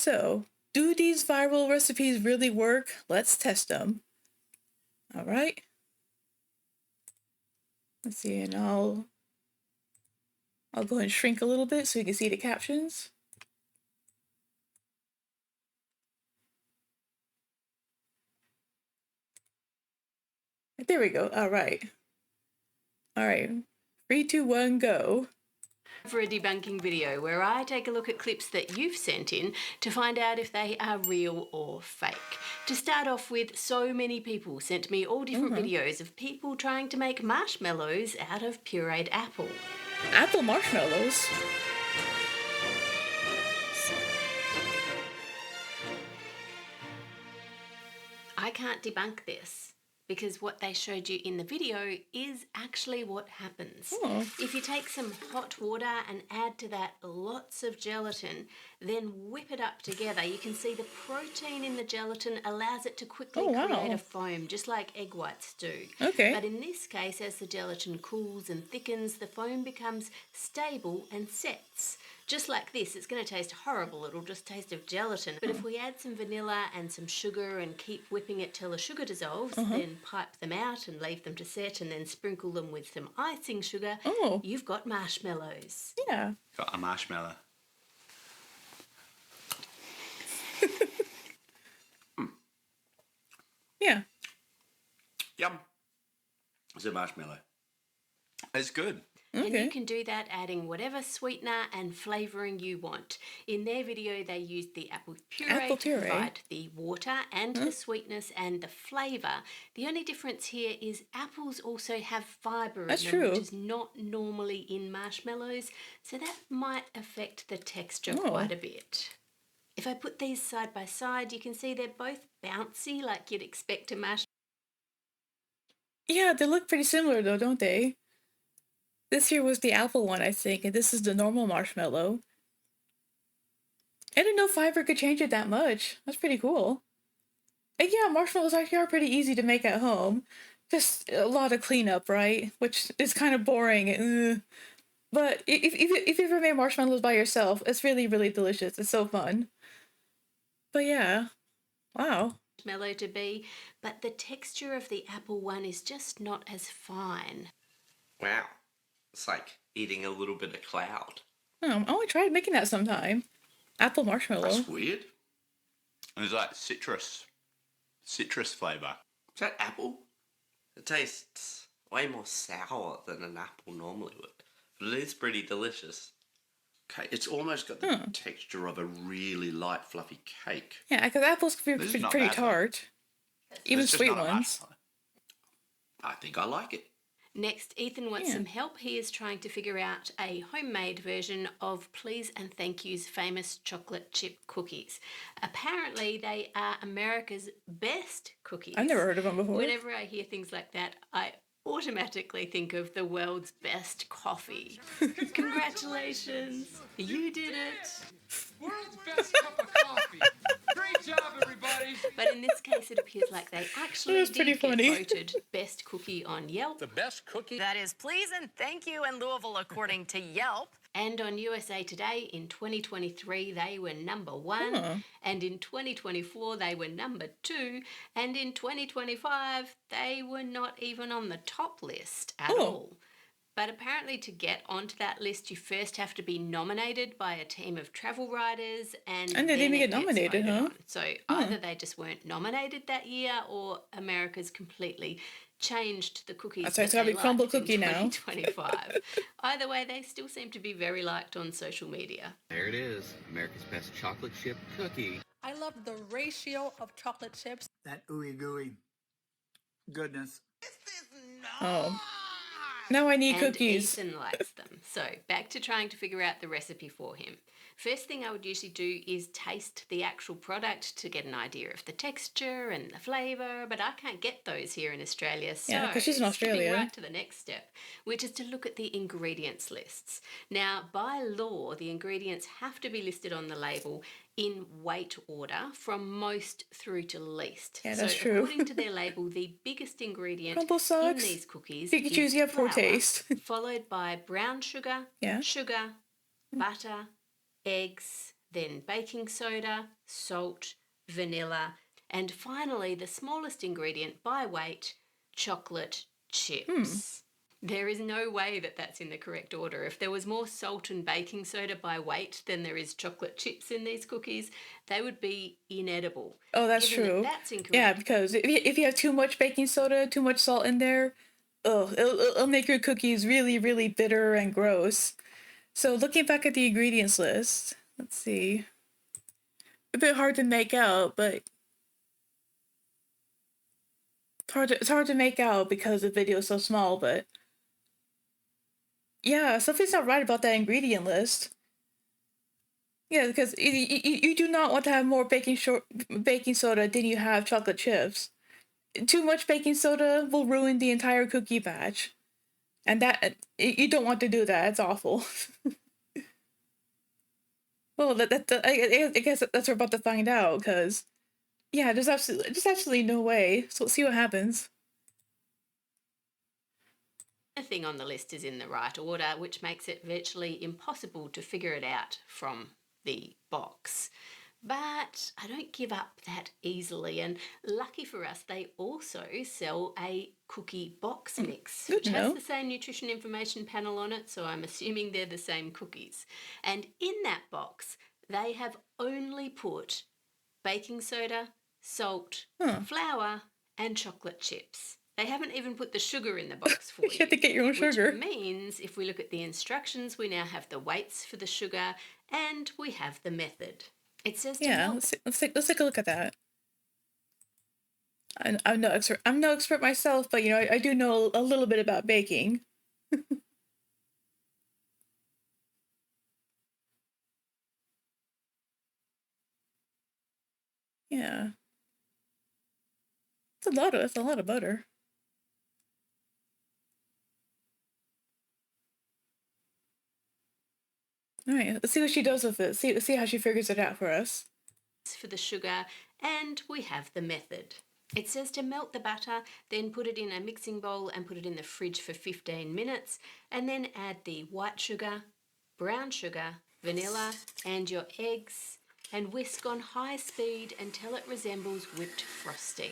So, do these viral recipes really work? Let's test them. All right. Let's see, and I'll go ahead and shrink a little bit so you can see the captions. There we go. All right. All right. 3, 2, 1, go. For a debunking video where I take a look at clips that you've sent in to find out if they are real or fake. To start off with, so many people sent me all different videos of people trying to make marshmallows out of pureed apple. Apple marshmallows? I can't debunk this, because what they showed you in the video is actually what happens. Oh. If you take some hot water and add to that lots of gelatin, then whip it up together, you can see the protein in the gelatin allows it to quickly create a foam, just like egg whites do. Okay. But in this case, as the gelatin cools and thickens, the foam becomes stable and sets. Just like this, it's going to taste horrible. It'll just taste of gelatin. But if we add some vanilla and some sugar and keep whipping it till the sugar dissolves, then pipe them out and leave them to set and then sprinkle them with some icing sugar, you've got marshmallows. Yeah. Got a marshmallow. Yeah. Yum. It's a marshmallow. It's good. And you can do that adding whatever sweetener and flavouring you want. In their video, they used the apple puree to provide the water and the sweetness and the flavour. The only difference here is apples also have fibre in them, which is not normally in marshmallows, so that might affect the texture quite a bit. If I put these side by side, you can see they're both bouncy like you'd expect a marshmallow. Yeah, they look pretty similar though, don't they? This here was the apple one, I think, and this is the normal marshmallow. I didn't know fiber could change it that much. That's pretty cool. And yeah, marshmallows actually are pretty easy to make at home. Just a lot of cleanup, right? Which is kind of boring. But if you ever made marshmallows by yourself, it's really, really delicious. It's so fun. But yeah, wow. Marshmallow to be, but the texture of the apple one is just not as fine. Wow. It's like eating a little bit of cloud. I want to try making that sometime. Apple marshmallow. That's weird. It's like citrus flavour. Is that apple? It tastes way more sour than an apple normally would. But it is pretty delicious. Okay, it's almost got the texture of a really light, fluffy cake. Yeah, because apples can be pretty tart. Even sweet ones. I think I like it. Next, Ethan wants some help. He is trying to figure out a homemade version of Please and Thank You's famous chocolate chip cookies. Apparently, they are America's best cookies. I've never heard of them before. Whenever I hear things like that, I automatically think of the world's best coffee. Congratulations! You did it! World's best cup of coffee. Great job, everybody. But in this case, it appears like they actually did get voted best cookie on Yelp. The best cookie? That is Please and Thank You in Louisville, according to Yelp. And on USA Today in 2023, they were number 1. And in 2024, they were number 2. And in 2025, they were not even on the top list at all. But apparently to get onto that list, you first have to be nominated by a team of travel writers, and they didn't even get nominated, huh? So either they just weren't nominated that year, or America's completely changed the cookies. That's right, so I'll be crumble cookie now. 2025. Either way, they still seem to be very liked on social media. There it is, America's best chocolate chip cookie. I love the ratio of chocolate chips. That ooey gooey goodness. Now I need and cookies. Ethan likes them. So back to trying to figure out the recipe for him. First thing I would usually do is taste the actual product to get an idea of the texture and the flavour, but I can't get those here in Australia. So because she's in Australia. skipping right to the next step, which is to look at the ingredients lists. Now, by law, the ingredients have to be listed on the label in weight order from most through to least. Yeah, that's so true. According to their label, the biggest ingredient Crumble in sucks. these cookies You can choose is your poor flour, taste. followed by brown sugar, sugar, butter, eggs, then baking soda, salt, vanilla, and finally the smallest ingredient by weight, chocolate chips. There is no way that that's in the correct order. If there was more salt and baking soda by weight than there is chocolate chips in these cookies, they would be inedible. Oh, that's Given true. That's incorrect. Yeah, because if you have too much baking soda, too much salt in there, it'll make your cookies really, really bitter and gross. So looking back at the ingredients list, let's see. A bit hard to make out, but it's hard to make out because the video is so small, but yeah, something's not right about that ingredient list. Yeah, because you do not want to have more baking soda than you have chocolate chips. Too much baking soda will ruin the entire cookie batch. And that you don't want to do that. It's awful. Well, I guess that's what we're about to find out, because yeah, there's absolutely no way. So let's see what happens. Thing on the list is in the right order, which makes it virtually impossible to figure it out from the box. But I don't give up that easily, and lucky for us, they also sell a cookie box mix, which has the same nutrition information panel on it, so I'm assuming they're the same cookies. And in that box, they have only put baking soda, salt, flour, and chocolate chips. They haven't even put the sugar in the box for you. You have to get your own sugar. Which means, if we look at the instructions, we now have the weights for the sugar and we have the method. It says let's take a look at that. I'm no expert. I'm no expert myself, but I do know a little bit about baking. Yeah, it's a lot of butter. All right, let's see what she does with it. See how she figures it out for us. For the sugar, and we have the method. It says to melt the butter, then put it in a mixing bowl and put it in the fridge for 15 minutes, and then add the white sugar, brown sugar, vanilla, and your eggs, and whisk on high speed until it resembles whipped frosting.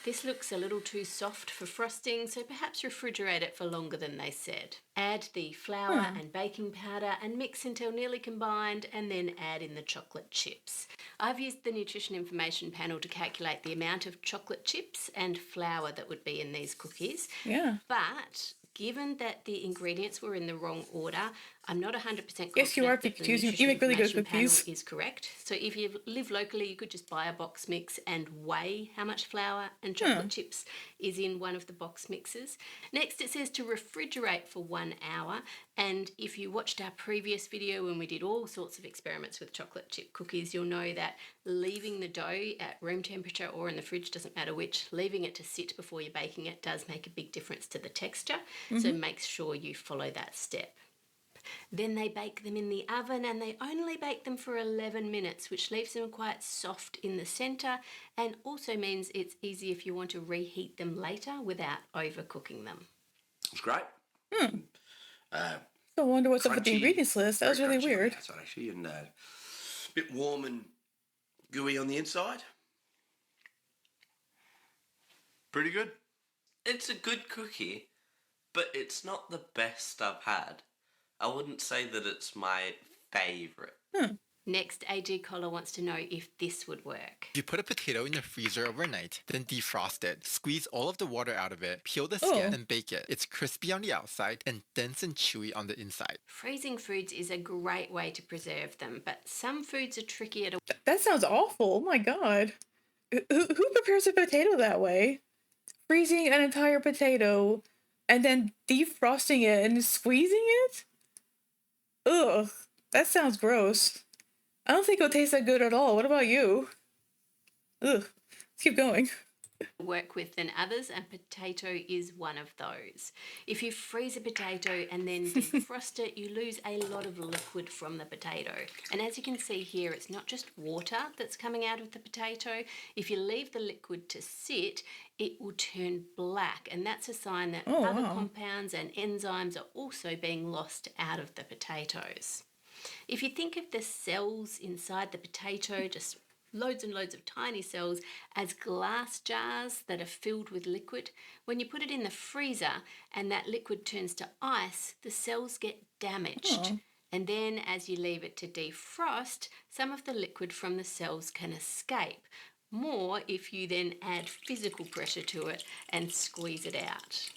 This looks a little too soft for frosting, so perhaps refrigerate it for longer than they said. Add the flour and baking powder and mix until nearly combined, and then add in the chocolate chips. I've used the nutrition information panel to calculate the amount of chocolate chips and flour that would be in these cookies. Yeah. But given that the ingredients were in the wrong order, I'm not 100% confident yes, you are, that because the you make really good cookies. panel is correct. So if you live locally, you could just buy a box mix and weigh how much flour and chocolate chips is in one of the box mixes. Next, it says to refrigerate for 1 hour. And if you watched our previous video when we did all sorts of experiments with chocolate chip cookies, you'll know that leaving the dough at room temperature or in the fridge, doesn't matter which, leaving it to sit before you're baking it does make a big difference to the texture. So make sure you follow that step. Then they bake them in the oven, and they only bake them for 11 minutes, which leaves them quite soft in the centre and also means it's easy if you want to reheat them later without overcooking them. It's great. I wonder what's up with the ingredients list. That was really weird. Outside, actually, and a bit warm and gooey on the inside. Pretty good. It's a good cookie, but it's not the best I've had. I wouldn't say that it's my favourite. Next, AG Collar wants to know if this would work. You put a potato in the freezer overnight, then defrost it, squeeze all of the water out of it, peel the skin, and bake it. It's crispy on the outside and dense and chewy on the inside. Freezing foods is a great way to preserve them, but some foods are trickier to... That sounds awful. Oh my god. Who prepares a potato that way? Freezing an entire potato and then defrosting it and squeezing it? Ugh, that sounds gross. I don't think it'll taste that good at all. What about you? Ugh, let's keep going. Work with than others, and potato is one of those. If you freeze a potato and then defrost it, you lose a lot of liquid from the potato. And as you can see here, it's not just water that's coming out of the potato. If you leave the liquid to sit, it will turn black, and that's a sign that other compounds and enzymes are also being lost out of the potatoes. If you think of the cells inside the potato, just loads and loads of tiny cells, as glass jars that are filled with liquid, when you put it in the freezer and that liquid turns to ice, the cells get damaged. And then as you leave it to defrost, some of the liquid from the cells can escape. More if you then add physical pressure to it and squeeze it out.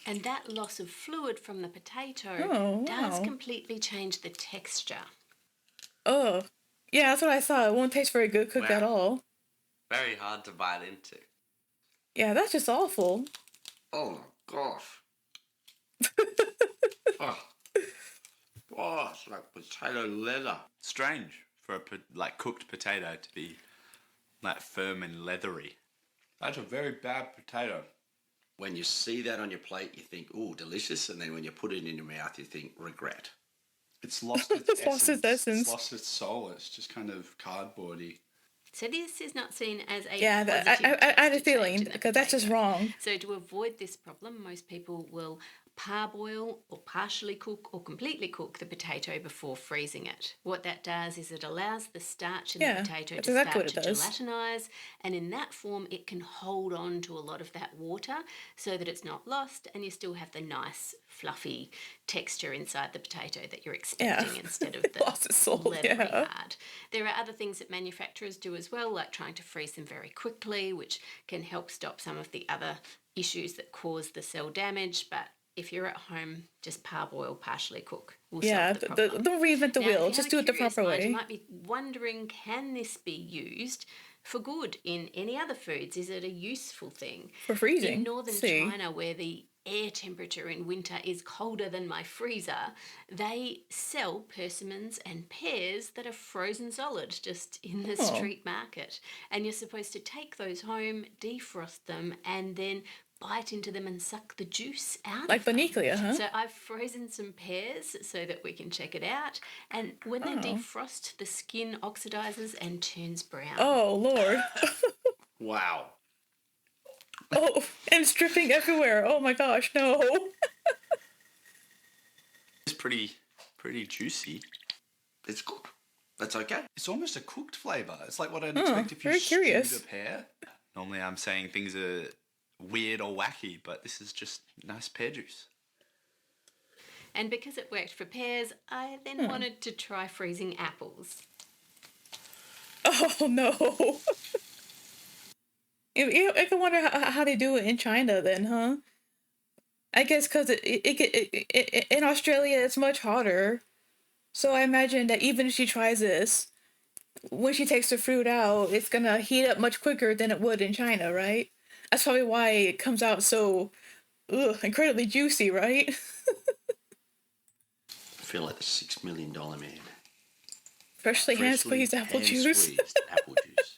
And that loss of fluid from the potato does completely change the texture. Oh, yeah, that's what I thought. It won't taste very good cooked at all. Very hard to bite into. Yeah, that's just awful. Oh my gosh. Oh, it's like potato leather. Strange for a cooked potato to be like firm and leathery. That's a very bad potato. When you see that on your plate, you think, "Ooh, delicious," and then when you put it in your mouth, you think, "Regret." It's lost its It's essence. lost its essence. It's lost its soul. It's just kind of cardboardy. So this is not seen as a I had a feeling because that's just wrong. So to avoid this problem, most people will parboil or partially cook or completely cook the potato before freezing it. What that does is it allows the starch in the potato to start to gelatinize, and in that form it can hold on to a lot of that water so that it's not lost and you still have the nice fluffy texture inside the potato that you're expecting instead of the leathery hard. There are other things that manufacturers do as well, like trying to freeze them very quickly, which can help stop some of the other issues that cause the cell damage, but if you're at home, just parboil, partially cook. Don't reinvent the wheel. Just do it the proper way. You might be wondering, can this be used for good in any other foods? Is it a useful thing? For freezing. In northern China, where the air temperature in winter is colder than my freezer, they sell persimmons and pears that are frozen solid just in the street market. And you're supposed to take those home, defrost them, and then bite into them and suck the juice out. Like Baniclia, huh? So I've frozen some pears so that we can check it out. And when they defrost, the skin oxidizes and turns brown. Oh, Lord. Wow. Oh, and it's dripping everywhere. Oh my gosh, no. It's pretty juicy. It's good. That's okay. It's almost a cooked flavour. It's like what I'd expect if you stewed a pear. Normally I'm saying things are weird or wacky, but this is just nice pear juice. And because it worked for pears, I then wanted to try freezing apples. Oh no. I can wonder how they do it in China then, huh? I guess because in Australia it's much hotter. So I imagine that even if she tries this, when she takes the fruit out, it's gonna heat up much quicker than it would in China, right? That's probably why it comes out so incredibly juicy, right? I feel like the $6 million man. Freshly hand-squeezed apple juice. Apple juice.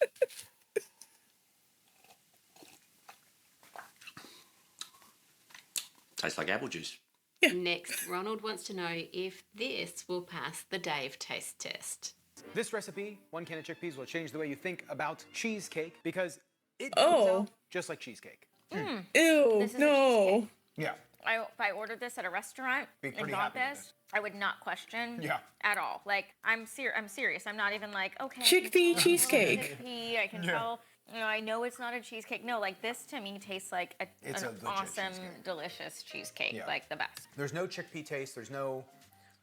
Tastes like apple juice. Yeah. Next, Ronald wants to know if this will pass the Dave taste test. This recipe, 1 can of chickpeas, will change the way you think about cheesecake because it comes out just like cheesecake. Ew, no. Yeah. If I ordered this at a restaurant and got this, I would not question at all. Like, I'm serious. I'm not even like, okay. Chickpea cheesecake. Chickpea, I can tell. I know it's not a cheesecake. No, like this to me tastes like an awesome, delicious cheesecake, like the best. There's no chickpea taste. There's no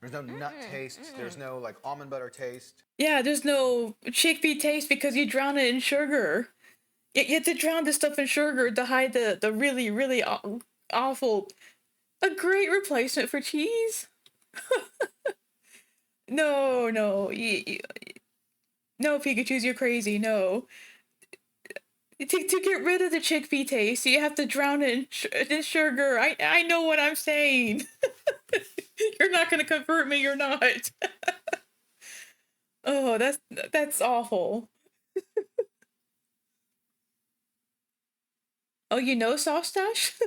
nut taste. There's no like almond butter taste. Yeah, there's no chickpea taste because you drown it in sugar. You have to drown this stuff in sugar to hide the really, really awful. A great replacement for cheese. No, no, no, Pikachu's, you're crazy. No. To get rid of the chickpea taste, you have to drown it in sugar. I know what I'm saying. You're not going to convert me. You're not. Oh, that's awful. Oh, you know Soft Stash?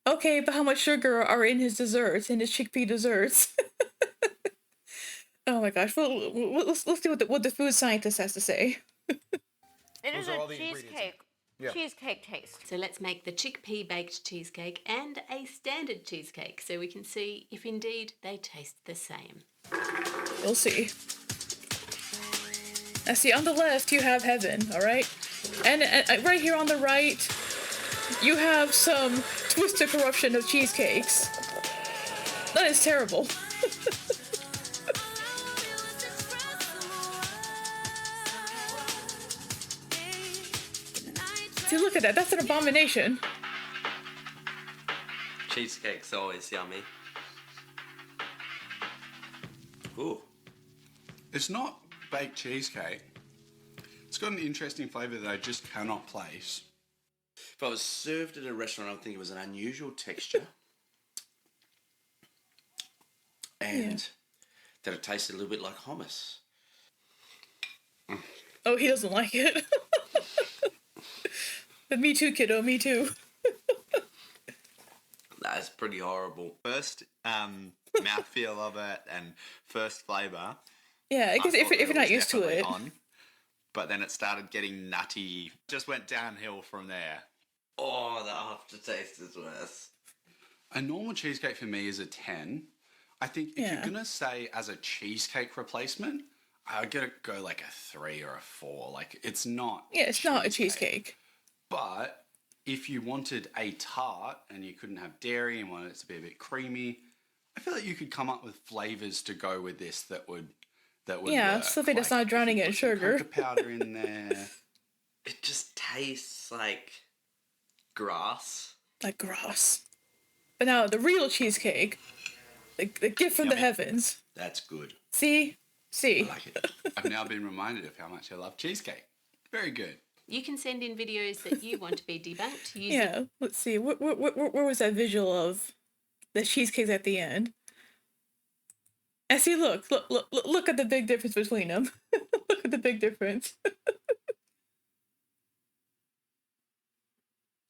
Okay, but how much sugar are in his desserts, in his chickpea desserts? Oh my gosh, let's see what the food scientist has to say. It is a cheesecake cheesecake taste. So let's make the chickpea baked cheesecake and a standard cheesecake so we can see if indeed they taste the same. We'll see. Now see, on the left you have heaven, alright? And right here on the right, you have some twisted corruption of cheesecakes. That is terrible. See, look at that. That's an abomination. Cheesecake's always yummy. Ooh. It's not baked cheesecake. It's got an interesting flavour that I just cannot place. If I was served at a restaurant, I would think it was an unusual texture. And that it tasted a little bit like hummus. Oh, he doesn't like it. But me too, kiddo, me too. That's pretty horrible. First mouthfeel of it and first flavour. Yeah, because if you're not used to it. But then it started getting nutty. Just went downhill from there. Oh, the aftertaste is worse. A normal cheesecake for me is a 10. I think if you're going to say as a cheesecake replacement, I'd go like a 3 or a 4. Like, it's not... Yeah, it's not a cheesecake. But if you wanted a tart and you couldn't have dairy and wanted it to be a bit creamy, I feel like you could come up with flavours to go with this that would work. Something that's not drowning in sugar. Cocoa powder in there. It just tastes like grass. Like grass. But now the real cheesecake, the gift from the heavens. That's good. See? I like it. I've now been reminded of how much I love cheesecake. Very good. You can send in videos that you want to be debunked. Let's see. Where was that visual of the cheesecakes at the end? And see, look at the big difference between them. Look at the big difference.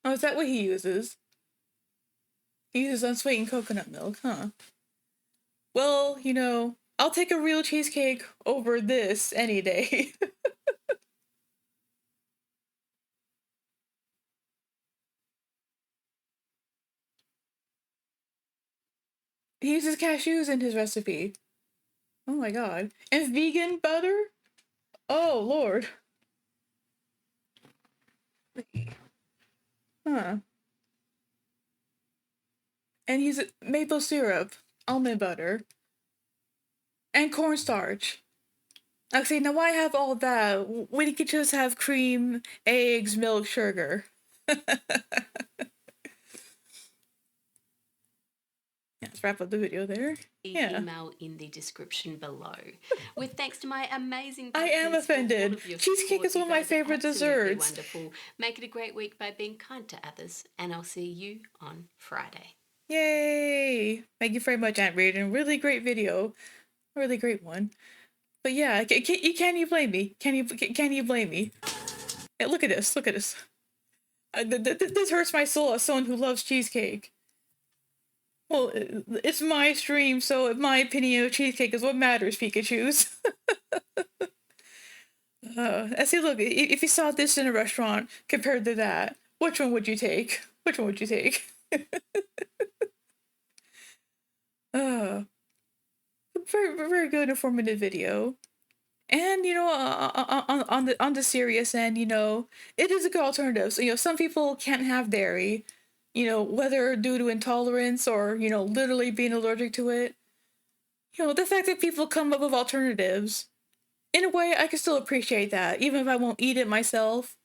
Oh, is that what he uses? He uses unsweetened coconut milk, huh? Well, I'll take a real cheesecake over this any day. He uses cashews in his recipe. Oh my god. And vegan butter? Oh, Lord. Huh. And he's maple syrup, almond butter, and cornstarch. Okay, now why have all that when you could just have cream, eggs, milk, sugar? Let's wrap up the video there. Email in the description below. With thanks to my amazing I am offended. Cheesecake is one of my favorite desserts. Wonderful. Make it a great week by being kind to others, and I'll see you on Friday. Yay! Thank you very much, Aunt Raiden. Really great video. Really great one. But yeah, can you blame me? Can you blame me? Hey, look at this. Look at this. This hurts my soul as someone who loves cheesecake. Well, it's my stream, so my opinion of cheesecake is what matters, Pikachus. I see, look, if you saw this in a restaurant compared to that, which one would you take? Which one would you take? Very, very good, informative video. And, on the serious end, it is a good alternative. So, some people can't have dairy. Whether due to intolerance or, literally being allergic to it. The fact that people come up with alternatives, in a way, I can still appreciate that, even if I won't eat it myself.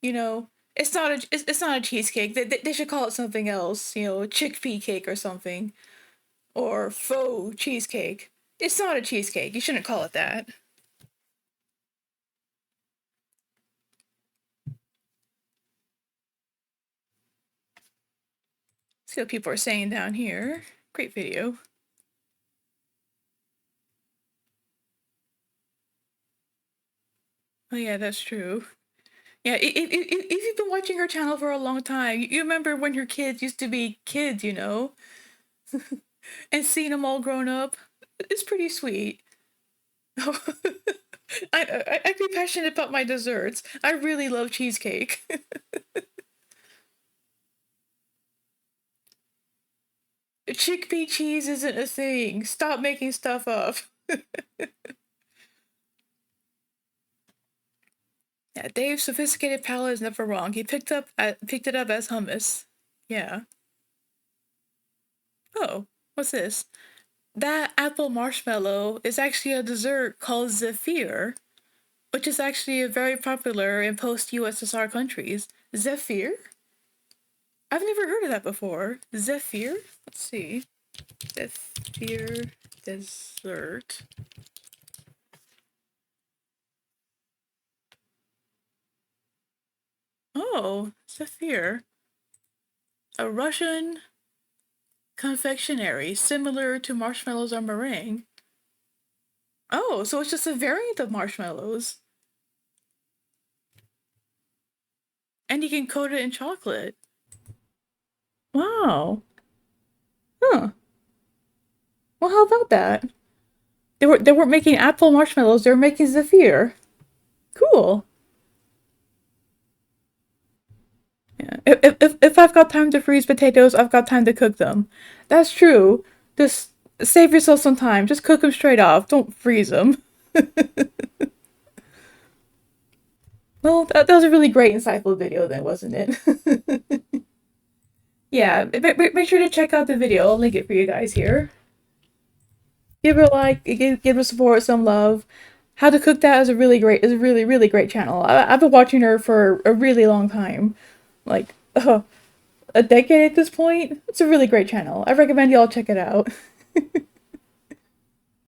It's not a cheesecake. They should call it something else, chickpea cake or something. Or faux cheesecake. It's not a cheesecake. You shouldn't call it that. See what people are saying down here. Great video. Oh yeah, that's true. Yeah, if you've been watching her channel for a long time, you remember when her kids used to be kids, and seeing them all grown up. It's pretty sweet. I can be passionate about my desserts. I really love cheesecake. Chickpea cheese isn't a thing. Stop making stuff up. Yeah, Dave's sophisticated palate is never wrong. He picked it up as hummus. Yeah. Oh, what's this? That apple marshmallow is actually a dessert called Zafir, which is actually very popular in post-USSR countries. Zafir? I've never heard of that before. Zafir? Let's see. Zafir dessert. Oh, Zafir. A Russian confectionery similar to marshmallows or meringue. Oh, so it's just a variant of marshmallows. And you can coat it in chocolate. Wow. Huh. Well, how about that? They weren't making apple marshmallows, they were making Zafir. Cool. Yeah. If I've got time to freeze potatoes, I've got time to cook them. That's true. Just save yourself some time. Just cook them straight off. Don't freeze them. Well, that was a really great, insightful video then, wasn't it? Yeah, make sure to check out the video. I'll link it for you guys here. Give it a like, give it support, some love. How to Cook That is a really great channel. I've been watching her for a really long time, like a decade at this point. It's a really great channel. I recommend y'all check it out.